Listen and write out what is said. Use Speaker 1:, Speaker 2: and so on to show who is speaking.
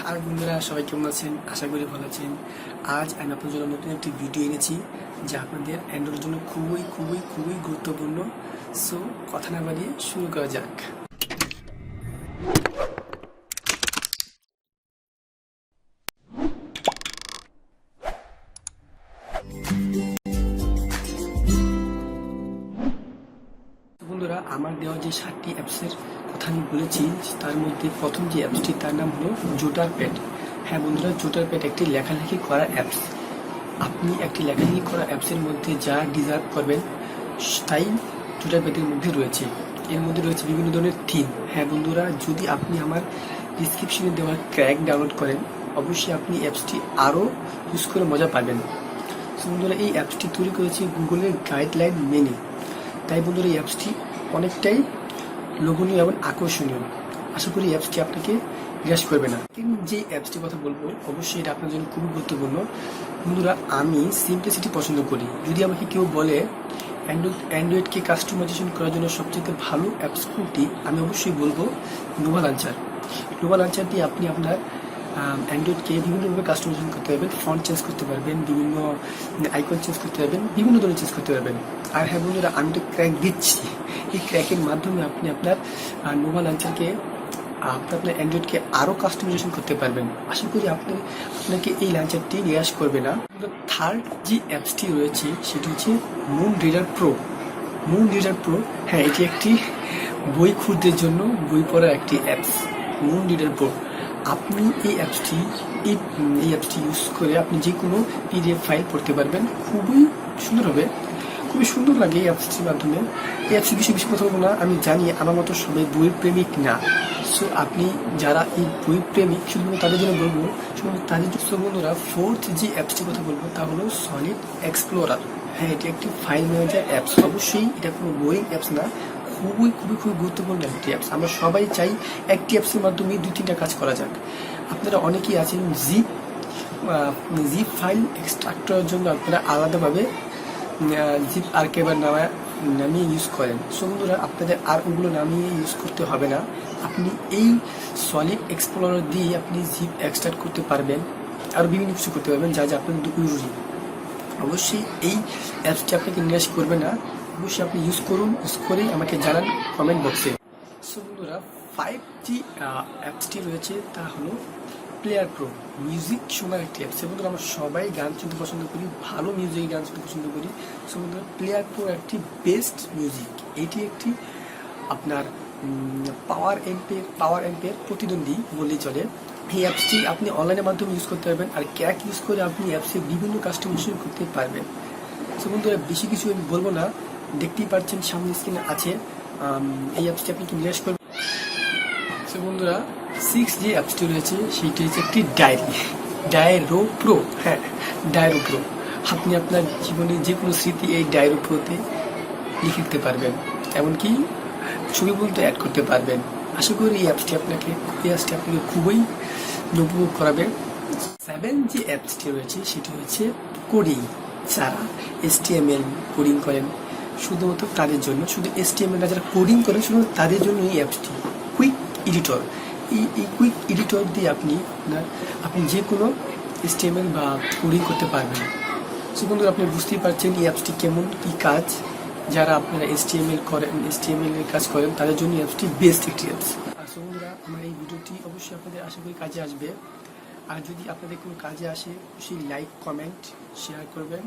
Speaker 1: আর বন্ধুরা সবাই কেমন আছেন? আশা করি ভালো আছেন। আজ আমি আপনাদের জন্য নতুন একটি ভিডিও এনেছি যা আপনাদের অ্যান্ড্রয়েডের জন্য খুবই খুবই খুবই গুরুত্বপূর্ণ। সো কথা না বাড়িয়ে শুরু করা যাক। বন্ধুরা, আমার দেওয়া যে 7টি অ্যাপসের কথা আমি বলেছি তার মধ্যে প্রথম যে অ্যাপসটি তার নাম হলো জোটার প্যাড। হ্যাঁ বন্ধুরা, জোটার প্যাড একটি লেখালেখি করা অ্যাপস। আপনি একটি লেখালেখি করা অ্যাপসের মধ্যে যা ডিজার্ভ করবেন তাই জোটার প্যাডের মধ্যে রয়েছে। এর মধ্যে রয়েছে বিভিন্ন ধরনের থিম। হ্যাঁ বন্ধুরা, যদি আপনি আমার ডিসক্রিপশনে দেওয়া ক্র্যাক ডাউনলোড করেন অবশ্যই আপনি অ্যাপসটি আরও ইউজ করে মজা পাবেন। বন্ধুরা, এই অ্যাপসটি তৈরি করেছে গুগলের গাইডলাইন মেনে। তাই বন্ধুরা, এই অ্যাপসটি অনেকটাই লোভনীয় এবং আকর্ষণীয়। আশা করি অ্যাপসটি আপনাকে নিরাশ করবে না। কিন্তু যে অ্যাপসটির কথা বলবো অবশ্যই এটা আপনার জন্য খুবই গুরুত্বপূর্ণ। বন্ধুরা, আমি সিম্পলিসিটি পছন্দ করি। যদি আমাকে কেউ বলে অ্যান্ড্রয়েডকে কাস্টমাইজেশন করার জন্য সবচেয়ে ভালো অ্যাপস কোনটি, আমি অবশ্যই বলবো নোভা লঞ্চার। নোভা লঞ্চার দিয়ে আপনি আপনার অ্যান্ড্রয়েডকে বিভিন্নভাবে কাস্টমাইজেশন করতে পারবেন, ফন্ট চেঞ্জ করতে পারবেন, বিভিন্ন আইকন চেঞ্জ করতে পারবেন, বিভিন্ন ধরনের চেঞ্জ করতে পারবেন। আর হ্যাঁ বন্ধুরা, আমি তো ক্র্যাক দিচ্ছি। এই ক্র্যাকের মাধ্যমে আপনি আপনার নোভা লঞ্চারকে আপনার অ্যান্ড্রয়েডকে আরও কাস্টমাইজেশন করতে পারবেন। আশা করি আপনাকে এই লঞ্চারটি নিরাশ করবে না। থার্ড যে অ্যাপসটি রয়েছে সেটি হচ্ছে moon reader pro. Moon reader pro, হ্যাঁ, এটি একটি বই খুঁজদের জন্য বই পড়ার একটি অ্যাপস। মুন রিডার প্রো, আপনি এই অ্যাপসটি ইউজ করে আপনি যে কোনো পিডিএফ ফাইল পড়তে পারবেন। খুবই সুন্দর হবে, খুবই সুন্দর লাগে এই অ্যাপসটির মাধ্যমে। এই অ্যাপসের বিষয়ে বেশি কথা বলবো না। আমি জানি আমার মতো সবাই বই প্রেমিক না। সো আপনি যারা এই বই প্রেমিক শুধুমাত্র তাদের জন্য বলবো, শুধুমাত্র তাদের জন্য। বন্ধুরা, ফোর্থ যে অ্যাপসটির কথা বলবো তা হলো সলিড এক্সপ্লোরার। হ্যাঁ, এটি একটি ফাইল ম্যানেজার অ্যাপস। অবশ্যই এটা কোনো বোরিং অ্যাপস না, খুবই খুবই খুবই গুরুত্বপূর্ণ একটি অ্যাপস। আমরা সবাই চাই একটি অ্যাপসের মাধ্যমে 2-3টা কাজ করা যাক। আপনারা অনেকেই আছেন জিপ ফাইল এক্সট্রাক্টরের জন্য আপনারা আলাদাভাবে জিপ আর্কাইভার নামিয়ে ইউজ করেন। সো বন্ধুরা, আপনাদের আর ওগুলো নামিয়ে ইউজ করতে হবে না। আপনি এই সলিড এক্সপ্লোরার দিয়ে আপনি জিপ এক্সট্রাক্ট করতে পারবেন, আর বিভিন্ন কিছু করতে পারবেন যা যা আপনার উপযোগী। অবশ্যই এই অ্যাপসটি আপনাকে নিরাশ করবে না। অবশ্যই আপনি ইউজ করুন, ইউজ করে আমাকে জানান কমেন্ট বক্সে। সো বন্ধুরা, 5টি অ্যাপসটি রয়েছে তা হলো প্লেয়ার প্রো, মিউজিক শোনার একটি অ্যাপস। বন্ধুরা, আমরা সবাই গান শুনতে পছন্দ করি, ভালো মিউজিক গান শুনতে পছন্দ করি। সো বন্ধুরা, প্লেয়ার প্রো একটি বেস্ট মিউজিক। এটি একটি আপনার পাওয়ার অ্যাম্পের প্রতিদ্বন্দ্বী বললেই চলে। এই অ্যাপসটি আপনি অনলাইনের মাধ্যমে ইউজ করতে পারবেন, আর ক্র্যাক ইউজ করে আপনি অ্যাপসে বিভিন্ন কাস্টমাইজেশন করতে পারবেন। সো বন্ধুরা, বেশি কিছু আমি বলবো না, দেখতেই পাচ্ছেন সামনে স্ক্রিনে আছে। এই অ্যাপসটি আপনি কি নিরাশ করবেন। সো বন্ধুরা, 6 যে অ্যাপসটি রয়েছে সেইটি হচ্ছে একটি ডায়রো প্রো। হ্যাঁ, ডায়রো প্রো। আপনি আপনার জীবনের যে কোনো স্মৃতি এই ডায়রো প্রোতে লিখে দিতে পারবেন, এমনকি ছবি বলতে অ্যাড করতে পারবেন। আশা করি এই অ্যাপসটি আপনাকে খুবই উপভোগ করাবে। 7 যে অ্যাপসটি রয়েছে সেটি হচ্ছে কোডিং। যারা HTML কোডিং করেন শুধুমাত্র তাদের জন্য, শুধু HTML না, যারা কোডিং করেন শুধু তাদের জন্য এই অ্যাপসটি কুইক এডিটর। এই কুইক এডিটর দিয়ে আপনি যে কোনো HTML বা কোডিং করতে পারবেন। সো বন্ধুরা, আপনি বুঝতেই পারছেন এই অ্যাপসটি কেমন কি কাজ। যারা আপনারা HTML এর কাজ করেন তাদের জন্য অ্যাপসটি বেস্ট একটি অ্যাপস। সো বন্ধুরা, আমার এই ভিডিওটি অবশ্যই আপনাদের আশা করি কাজে আসবে। আর যদি আপনাদের কোনো কাজে আসে অবশ্যই লাইক, কমেন্ট, শেয়ার করবেন।